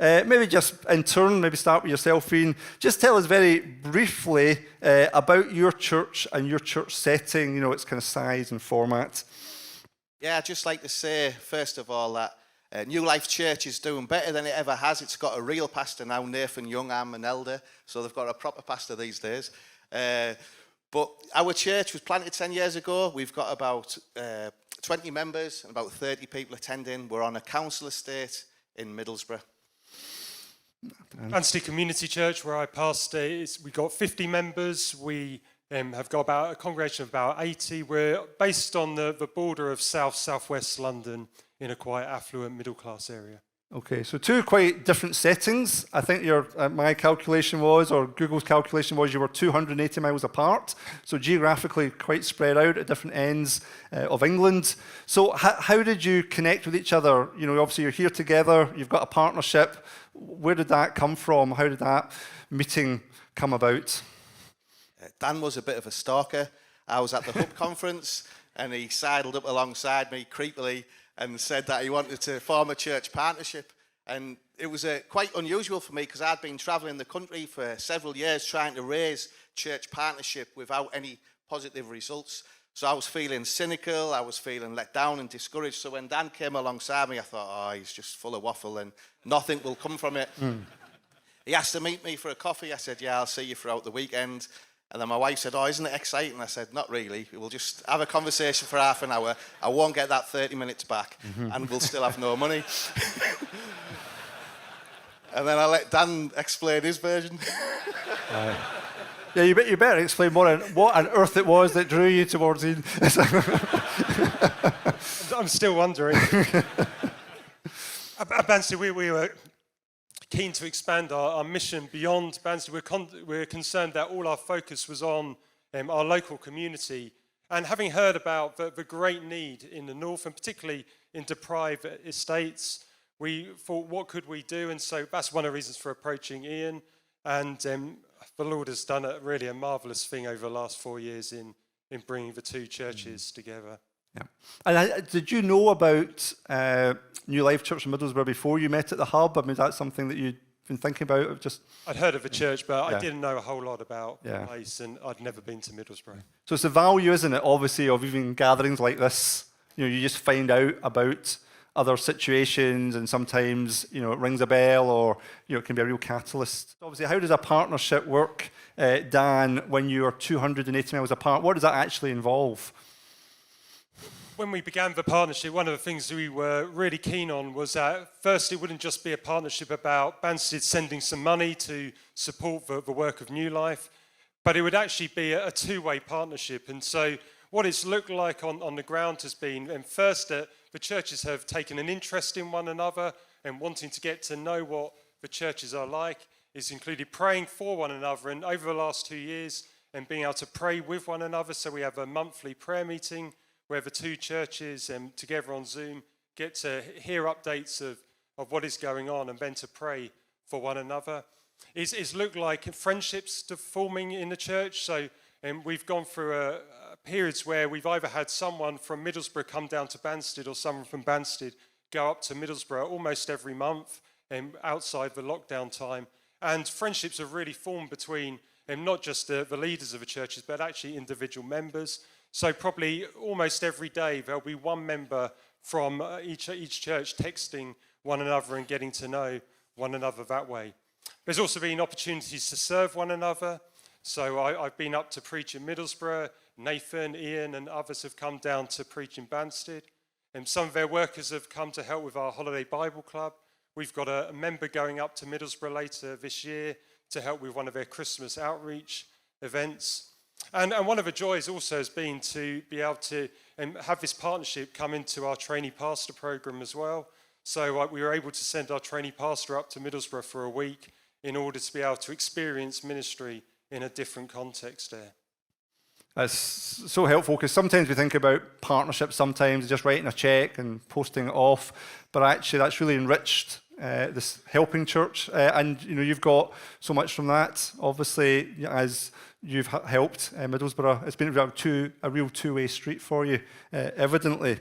Maybe just in turn, maybe start with yourself, Ian. Just tell us very briefly about your church and your church setting, its kind of size and format. Yeah, I'd just like to say, first of all, that New Life Church is doing better than it ever has. It's got a real pastor now, Nathan Young. I'm an elder, so they've got a proper pastor these days. But our church was planted 10 years ago. We've got about 20 members and about 30 people attending. We're on a council estate in Middlesbrough. Banstead Community Church, where I pastor, we've got 50 members. We have got about a congregation of about 80. We're based on the border of southwest London in a quite affluent middle-class area. Okay, so two quite different settings. I think my calculation was, or Google's calculation was, you were 280 miles apart, so geographically quite spread out at different ends of England. So how did you connect with each other? Obviously you're here together, you've got a partnership. Where did that come from? How did that meeting come about? Dan was a bit of a stalker. I was at the Hub conference and he sidled up alongside me creepily and said that he wanted to form a church partnership. And it was quite unusual for me because I'd been travelling the country for several years trying to raise church partnership without any positive results. So I was feeling cynical, I was feeling let down and discouraged. So when Dan came alongside me, I thought, oh, he's just full of waffle and nothing will come from it. He asked to meet me for a coffee. I said, yeah, I'll see you throughout the weekend. And then my wife said, oh, isn't it exciting? I said, not really. We'll just have a conversation for half an hour. I won't get that 30 minutes back, and we'll still have no money. And then I let Dan explain his version. Yeah, you better explain what on earth it was that drew you towards Ian. I'm still wondering. At Banstead, we were keen to expand our mission beyond Banstead. We're concerned that all our focus was on our local community. And having heard about the great need in the north, and particularly in deprived estates, we thought, what could we do? And so that's one of the reasons for approaching Ian. And the Lord has done a marvellous thing over the last 4 years in bringing the two churches together. Yeah. And did you know about New Life Church in Middlesbrough before you met at the Hub? I mean, is that something that you'd been thinking about? I'd heard of the church, but I didn't know a whole lot about the place, and I'd never been to Middlesbrough. So it's the value, isn't it, obviously, of even gatherings like this. You just find out about other situations, and sometimes, it rings a bell, or, it can be a real catalyst. Obviously, how does a partnership work, Dan, when you're 280 miles apart? What does that actually involve? When we began the partnership, one of the things we were really keen on was that first, it wouldn't just be a partnership about Banstead sending some money to support the work of New Life, but it would actually be a two-way partnership. And so what it's looked like on the ground has been, and first, the churches have taken an interest in one another and wanting to get to know what the churches are like. It's included praying for one another, and over the last 2 years, and being able to pray with one another. So we have a monthly prayer meeting where the two churches together on Zoom get to hear updates of what is going on and then to pray for one another. It's looked like friendships forming in the church. So we've gone through periods where we've either had someone from Middlesbrough come down to Banstead or someone from Banstead go up to Middlesbrough almost every month outside the lockdown time. And friendships have really formed between not just the leaders of the churches, but actually individual members. So probably almost every day there'll be one member from each church texting one another and getting to know one another that way. There's also been opportunities to serve one another. So I've been up to preach in Middlesbrough. Nathan, Ian and others have come down to preach in Banstead. And some of their workers have come to help with our Holiday Bible Club. We've got a member going up to Middlesbrough later this year to help with one of their Christmas outreach events. And one of the joys also has been to be able to have this partnership come into our trainee pastor program as well. So we were able to send our trainee pastor up to Middlesbrough for a week in order to be able to experience ministry in a different context there. That's so helpful, because sometimes we think about partnerships, sometimes just writing a cheque and posting it off, but actually that's really enriched this helping church, and you've got so much from that. Obviously, as you've helped Middlesbrough, it's been a real two-way street for you, evidently.